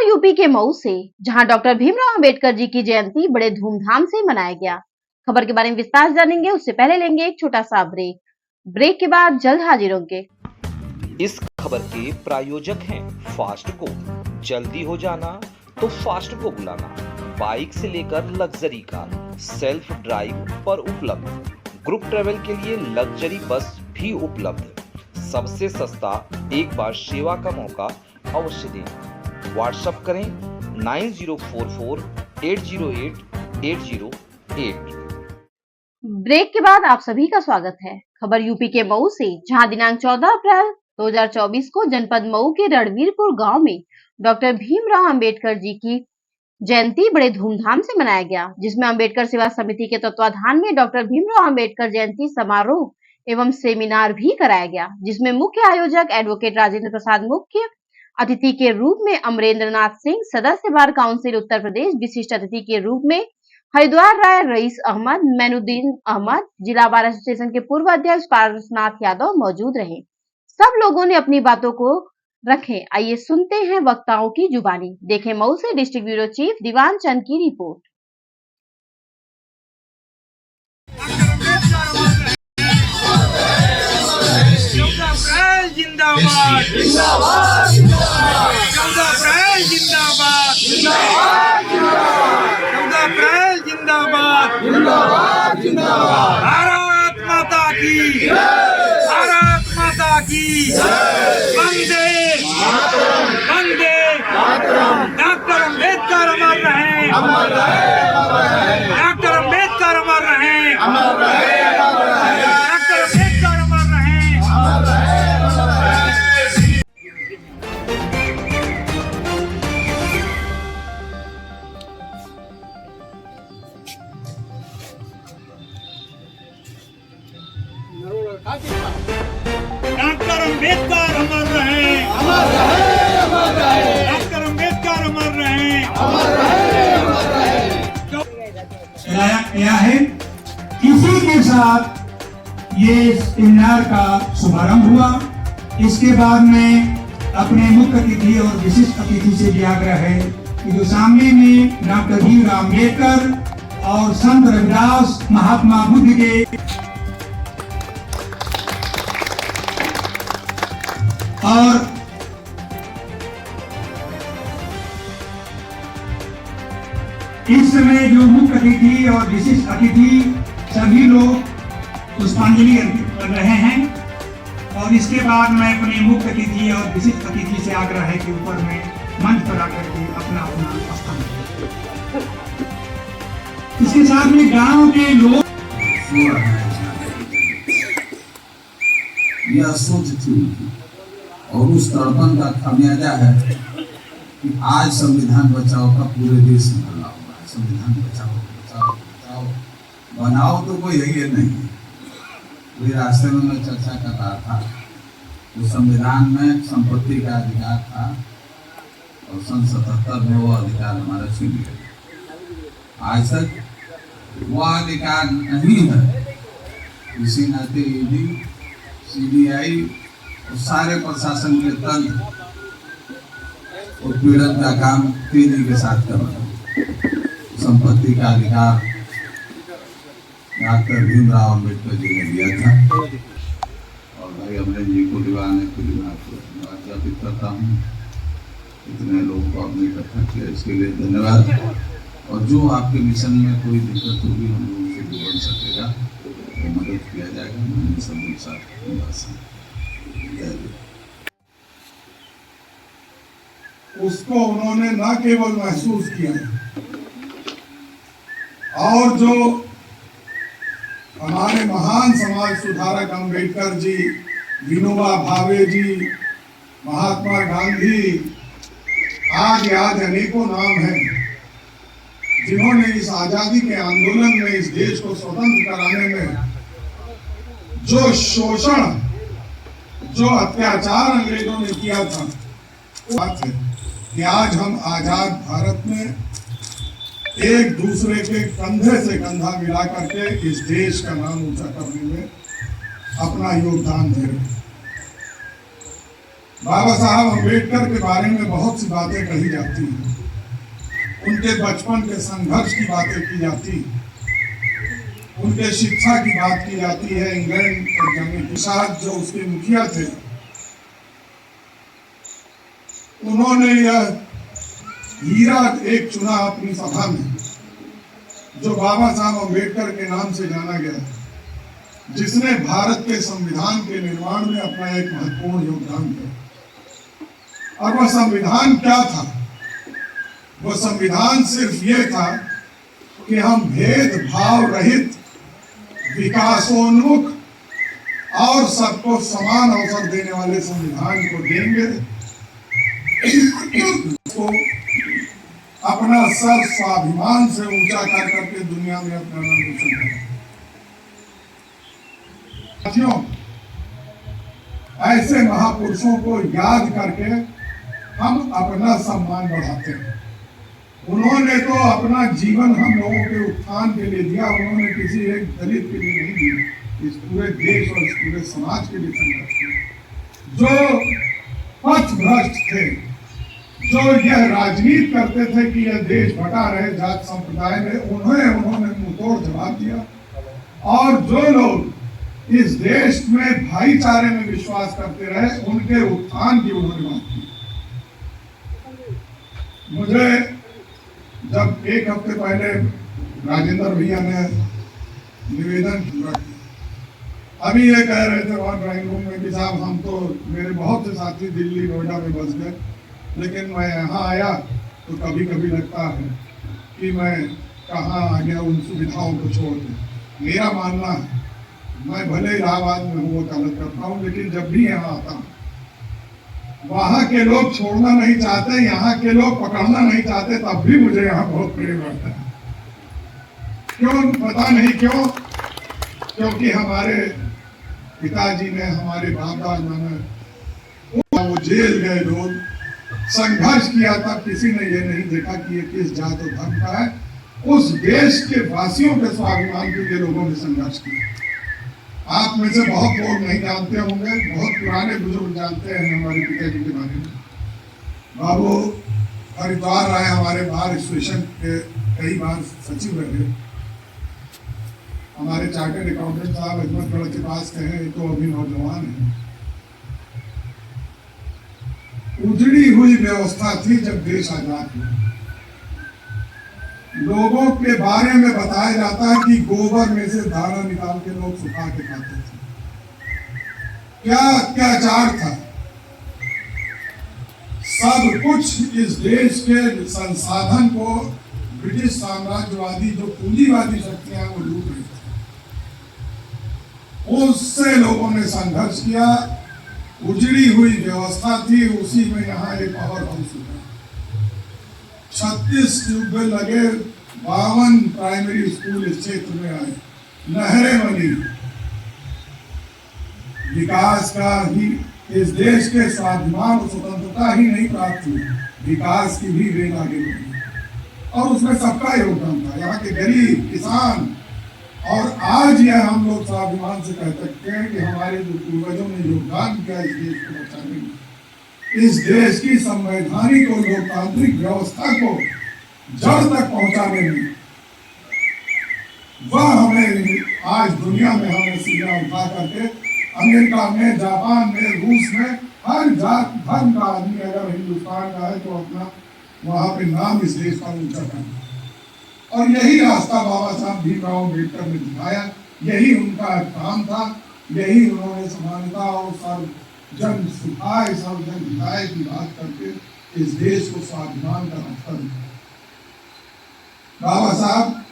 खबर यूपी के मऊ से, जहां डॉक्टर भीमराव अंबेडकर जी की जयंती बड़े धूमधाम से मनाया गया। खबर के बारे में विस्तार से जानेंगे, उससे पहले लेंगे एक छोटा सा ब्रेक के बाद जल्द हाजिर होंगे। इस खबर के प्रायोजक हैं फास्टको। जल्दी हो जाना तो फास्टको बुलाना। बाइक से लेकर लग्जरी कार सेल्फ ड्राइव पर उपलब्ध। ग्रुप ट्रेवल के लिए लग्जरी बस भी उपलब्ध। सबसे सस्ता एक बार सेवा का मौका अवश्य दें। व्हाट्सएप करें 9044808808। ब्रेक के बाद आप सभी का स्वागत है। खबर यूपी के मऊ से, जहां दिनांक 14 अप्रैल 2024 को जनपद मऊ के रणवीरपुर गांव में डॉक्टर भीमराव अंबेडकर जी की जयंती बड़े धूमधाम से मनाया गया, जिसमें अंबेडकर सेवा समिति के तत्वाधान में डॉक्टर भीमराव अंबेडकर जयंती समारोह एवं सेमिनार भी कराया गया, जिसमें मुख्य आयोजक एडवोकेट राजेंद्र प्रसाद, मुख्य अतिथि के रूप में अमरेंद्रनाथ सिंह, सदस्य बार काउंसिल उत्तर प्रदेश, विशिष्ट अतिथि के रूप में हरिद्वार राय, रईस अहमद, मैनुद्दीन अहमद, जिला बार एसोसिएशन के पूर्व अध्यक्ष पारसनाथ यादव मौजूद रहे। सब लोगों ने अपनी बातों को रखे। आइए सुनते हैं वक्ताओं की जुबानी। देखें मऊ से district bureau chief Diwan Chand की रिपोर्ट। जिंदाबाद जिंदाबाद जिंदाबाद जिंदाबाद जिंदाबाद। भारत माता की वंदे वंदे। डॉक्टर अंबेडकर अमर रहे, डॉक्टर अंबेडकर अमर रहे, डॉक्टर अंबेडकर अमर रहे। डॉक्टर अंबेडकर अमर रहे, डॉक्टर अंबेडकर अमर रहे। चलाया गया है। इसी के साथ ये सेमिनार का शुभारंभ हुआ। इसके बाद में अपने मुख्य अतिथि और विशिष्ट अतिथि से भी आग्रह है कि जो सामने में डॉक्टर भीमराव अंबेडकर और संत रविदास, महात्मा बुद्ध के और इस समय जो मुख्य अतिथि और विशिष्ट अतिथि सभी लोग पुष्पांजलि अर्पित कर रहे हैं। और इसके बाद मैं अपने मुख्य अतिथि और विशिष्ट अतिथि से आग्रह है कि ऊपर में मंच पर आकर के अपना स्थान दें। इसके साथ में गांव के लोग यह सोच थी और उस तड़पन का खामियाजा है कि आज संविधान बचाओ का पूरे देश में हल्ला हुआ है। संविधान बचाओ बचाओ बचाओ, बनाओ तो कोई है ये नहीं। वही रास्ते में मैं चर्चा कर रहा था, वो संविधान में संपत्ति का अधिकार था और सन 77 में वो अधिकार हमारा छीन लिया। आज तक वो अधिकार नहीं है। इसी नाते ईडी, सीबीआई और सारे प्रशासन के तंत्र और पीड़ित का काम तेजी के साथ कर रहे हैं। संपत्ति का अधिकार डॉक्टर भीमराव अंबेडकर जी ने दिया था और भाई अमरेंद्र जी को दीवान ज्ञापित करता हूँ। इतने लोगों को आपने इकट्ठा किया, इसके लिए धन्यवाद। और जो आपके मिशन में कोई दिक्कत होगी हम लोगों से जो बन सकेगा वो मदद किया जाएगा। मैं सबके साथ उसको उन्होंने न केवल महसूस किया और जो हमारे महान समाज सुधारक अंबेडकर जी, विनोबा भावे जी, महात्मा गांधी, आज अनेकों नाम हैं जिन्होंने इस आजादी के आंदोलन में इस देश को स्वतंत्र कराने में जो शोषण, जो अत्याचार अंग्रेजों ने किया था, बात है कि आज हम आजाद भारत में एक दूसरे के कंधे से कंधा मिला करके इस देश का नाम ऊंचा करने में अपना योगदान दे रहे हैं। बाबा साहब अम्बेडकर के बारे में बहुत सी बातें कही जाती हैं। उनके बचपन के संघर्ष की बातें की जाती हैं, उनके शिक्षा की बात की जाती है। इंग्लैंड तक जाने के साथ जो उसके मुखिया थे, उन्होंने यह हीरा एक चुना अपनी सभा में, जो बाबा साहब अम्बेडकर के नाम से जाना गया, जिसने भारत के संविधान के निर्माण में अपना एक महत्वपूर्ण योगदान दिया। और वह संविधान क्या था? वह संविधान सिर्फ ये था कि हम भेदभाव रहित, विकासोन्मुख और सबको समान अवसर देने वाले संविधान को देंगे। को अपना सर स्वाभिमान से ऊंचा कर करके दुनिया में अपना नाम रोशन करें। साथियों, ऐसे महापुरुषों को याद करके हम अपना सम्मान बढ़ाते हैं। उन्होंने तो अपना जीवन हम लोगों के उत्थान के लिए दिया। उन्होंने किसी एक दलित के लिए नहीं दिया, इस पूरे देश और इस पूरे समाज के लिए संघर्ष किया। जो पथभ्रष्ट थे, जो यह राजनीति करते थे कि यह देश बटा रहे जात संप्रदाय में, उन्होंने मुंहतोड़ जवाब दिया। और जो लोग इस देश में भाईचारे में विश्वास करते रहे, उनके उत्थान की उन्होंने बात की। मुझे जब एक हफ्ते पहले राजेंद्र भैया ने निवेदन पूरा किया, अभी ये कह रहे थे वहां ड्राइंग रूम में कि साहब हम तो, मेरे बहुत से साथी दिल्ली नोएडा में बस गए, लेकिन मैं यहाँ आया तो कभी कभी लगता है कि मैं कहाँ आ गया उन सुविधाओं को छोड़ के। मेरा मानना है, मैं भले इलाहाबाद में हूँ, वकालत करता हूँ, लेकिन जब भी यहाँ आता हूँ, वहाँ के लोग छोड़ना नहीं चाहते, यहाँ के लोग पकड़ना नहीं चाहते, तब भी मुझे यहाँ बहुत प्रेम आता है। क्यों? पता नहीं क्यों, क्योंकि हमारे पिताजी ने, हमारे बाप दादा ने, वो जेल गए लोग, संघर्ष किया था, किसी ने ये नहीं देखा कि ये किस जात और धर्म का है। उस देश के वासियों के स्वाभिमान के लिए लोगों ने संघर्ष किया। आप में से बहुत लोग नहीं जानते होंगे, बहुत पुराने बुजुर्ग जानते हैं हमारे पिताजी के बारे में। बाबू हरिद्वार रहे, हमारे बार एसोसिएशन के कई बार सचिव रहे। हमारे चार्टर्ड अकाउंटेंट साहब हिम्मतगढ़ के पास के हैं, तो अभी नौजवान हैं। उजड़ी हुई व्यवस्था थी जब देश आजाद हुआ। लोगों के बारे में बताया जाता है कि गोबर में से दाना निकाल के लोग सुखा के खाते थे। क्या अत्याचार था! सब कुछ इस देश के संसाधन को ब्रिटिश साम्राज्यवादी, जो पूंजीवादी शक्तियां, वो लूट रही थी। उससे लोगों ने संघर्ष किया। उजड़ी हुई व्यवस्था थी, उसी में यहाँ एक पावर हाउस हुआ, 36 ट्यूबवेल लगे, 52 प्राइमरी स्कूल इस क्षेत्र में आए, नहरें बनी। विकास का ही, इस देश के स्वाभिमान और स्वतंत्रता ही नहीं प्राप्त हुई, विकास की भी रेल आगे बढ़ी और उसमें सबका योगदान था, यहाँ के गरीब, किसान। और आज यह हम लोग स्वाभिमान से कह सकते हैं कि हमारे जो पूर्वजों ने योगदान किया इस देश को बचाने में, इस देश की संवैधानिक और लोकतांत्रिक व्यवस्था को जड़ तक पहुंचाने में, वह हमें आज दुनिया में हमें सीधा उठा करके अमेरिका में, जापान में, रूस में, हर जात धर्म का आदमी अगर हिंदुस्तान का है तो अपना वहां पे नाम इस देश का ऊंचा करना। और यही रास्ता बाबा साहब भीमराव अम्बेडकर ने दिखाया, यही उनका काम था, यही उन्होंने समानता और सर्व जन सुखाय, सर्व जन हिताय की बात करके इस देश को स्वाभिमान का रास्ता दिखाया। बाबा साहब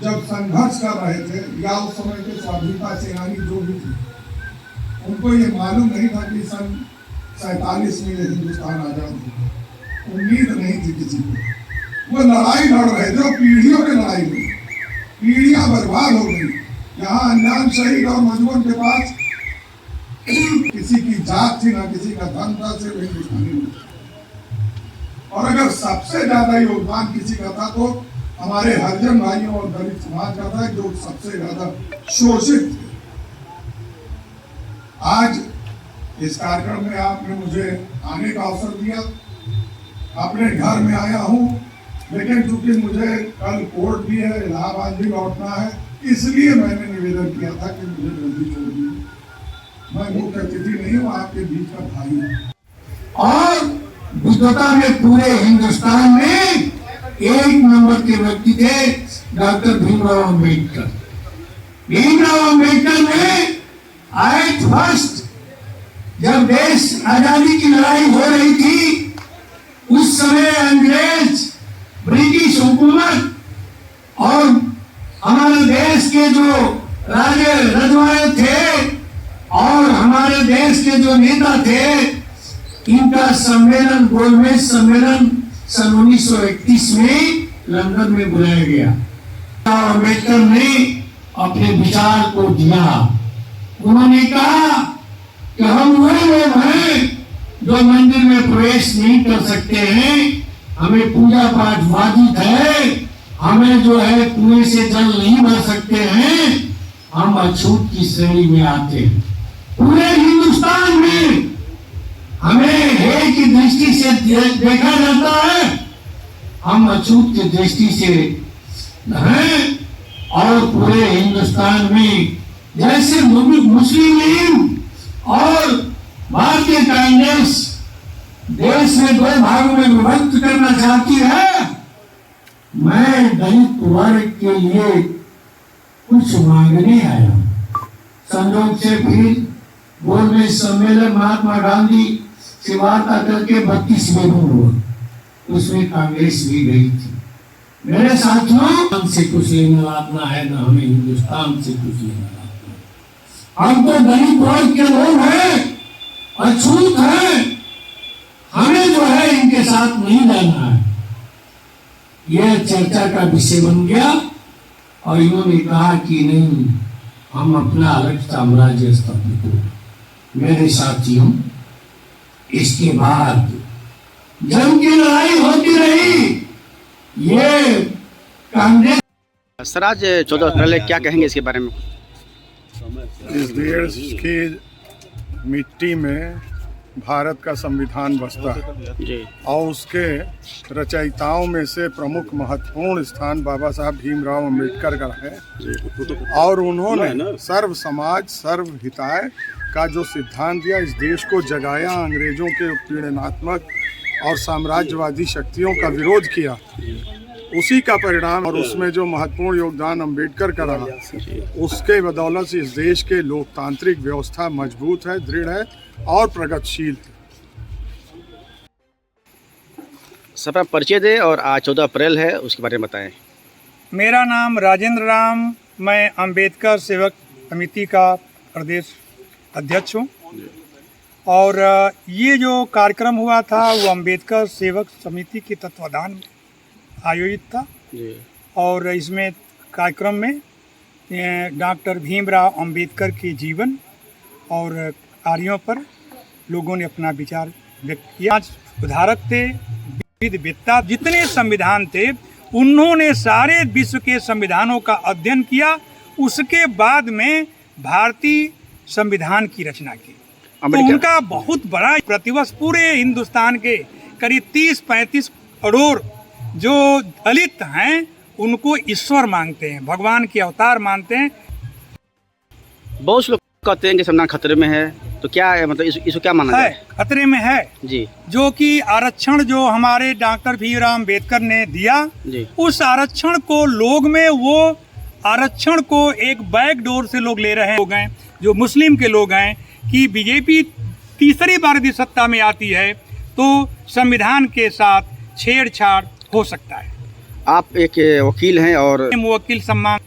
जब संघर्ष कर रहे थे, या उस समय के स्वाधीनता सेनानी जो भी थे, उनको ये मालूम नहीं था कि सन 47 में हिंदुस्तान आजाद होगा। उम्मीद नहीं थी किसी को। वो लड़ाई लड़ रहे थे, पीढ़ियों की लड़ाई हुई, पीढ़ियां बर्बाद हो गई। यहाँ अनजान शहीद और मजबूर के पास किसी की जात थी, ना किसी का धर्म था, सिर्फ हिंदुस्तानी लोग। और अगर सबसे ज्यादा योगदान किसी का था तो हमारे हरिजन भाइयों और दलित समाज का था, जो सबसे ज्यादा शोषित थे। आज इस कार्यक्रम में आपने मुझे आने का अवसर दिया। अपने घर में आया हूँ, लेकिन चूंकि मुझे कल कोर्ट भी है, इलाहाबाद भी लौटना है, इसलिए मैंने निवेदन किया था कि मुझे जल्दी छोड़ दीजिए। मैं मुख्य अतिथि नहीं हूँ, आपके बीच का भाई हूँ। और बुद्धता में पूरे हिंदुस्तान में एक नंबर के व्यक्ति थे डॉक्टर भीमराव अंबेडकर। भीमराव अंबेडकर ने एट फर्स्ट जब देश आजादी की लड़ाई हो रही थी, उस समय अंग्रेज ब्रिटिश हुकूमत और हमारे देश के जो राजे रजवाड़े थे और हमारे देश के जो नेता थे, इनका सम्मेलन, गोलमेज सम्मेलन सन 1931 में लंदन में बुलाया गया। अम्बेडकर ने अपने विचार को दिया। उन्होंने कहा कि हम वह लोग हैं जो मंदिर में प्रवेश नहीं कर सकते हैं, हमें पूजा पाठ वाजिब है, हमें जो है कुएं से जल नहीं भर सकते हैं, हम अछूत की श्रेणी में आते हैं। पूरे हिंदुस्तान में हमें हे की दृष्टि से देखा जाता है, हम अछूत की दृष्टि से हैं। और पूरे हिंदुस्तान में जैसे मुस्लिम लीग और भारतीय कांग्रेस देश में 2 भागों में विभक्त करना चाहती है, मैं दलित वर्ग के लिए कुछ मांगने आया हूं। संयोग से फिर गोलमेज सम्मेलन महात्मा गांधी से वार्ता करके 32वें में हुआ, उसमें कांग्रेस भी गई थी। मेरे साथियों, हमसे कुछ लेना लाना है ना हमें हिंदुस्तान से कुछ लेना लाना है। हम तो दलित वर्ग के लोग हैं, अछूत हैं, हमें जो है इनके साथ नहीं जाना है। यह चर्चा का विषय बन गया और इन्होंने कहा कि नहीं, हम अपना अलग साम्राज्य स्थापित करें। मेरे साथियों, इसके बाद जंग की लड़ाई होती रही। ये कांग्रेस सर, आज 14 अप्रैल क्या कहेंगे इसके बारे में? इस देश की मिट्टी में भारत का संविधान बसता है जी। और उसके रचयिताओं में से प्रमुख महत्वपूर्ण स्थान बाबा साहब भीमराव अंबेडकर का है। और उन्होंने सर्व समाज सर्व हिताय का जो सिद्धांत दिया, इस देश को जगाया, अंग्रेजों के उत्पीड़नात्मक और साम्राज्यवादी शक्तियों का विरोध किया, उसी का परिणाम और उसमें जो महत्वपूर्ण योगदान अंबेडकर का रहा, उसके बदौलत इस देश के लोकतांत्रिक व्यवस्था मजबूत है, दृढ़ है और प्रगतिशील है। सब आप परिचय दें और आज 14 अप्रैल है, उसके बारे में बताएं। मेरा नाम राजेंद्र राम, मैं अंबेडकर सेवक समिति का प्रदेश अध्यक्ष हूँ। और ये जो कार्यक्रम हुआ था वो अंबेडकर सेवक समिति के तत्वाधान में आयोजित था जी। और इसमें कार्यक्रम में डॉक्टर भीमराव अंबेडकर के जीवन और कार्यों पर लोगों ने अपना विचार व्यक्त किया। सुधारक थे, विद्वता, जितने संविधान थे उन्होंने सारे विश्व के संविधानों का अध्ययन किया, उसके बाद में भारतीय संविधान की रचना की। तो उनका बहुत बड़ा प्रतिवर्ष पूरे हिंदुस्तान के करीब 30-35 करोड़ जो दलित हैं उनको ईश्वर मानते हैं, भगवान के अवतार मानते हैं। बहुत लोग कहते हैं कि संविधान खतरे में है, तो क्या है, मतलब इसको क्या माना है? जाए? खतरे में है जी। जो कि आरक्षण जो हमारे डॉक्टर भीमराव अंबेडकर ने दिया जी। उस आरक्षण को लोग में वो आरक्षण को एक बैक डोर से लोग ले रहे हैं। लोग हैं जो मुस्लिम के लोग हैं कि बीजेपी तीसरी बार यदि सत्ता में आती है तो संविधान के साथ छेड़छाड़ हो सकता है। आप एक वकील हैं और वकील सम्मान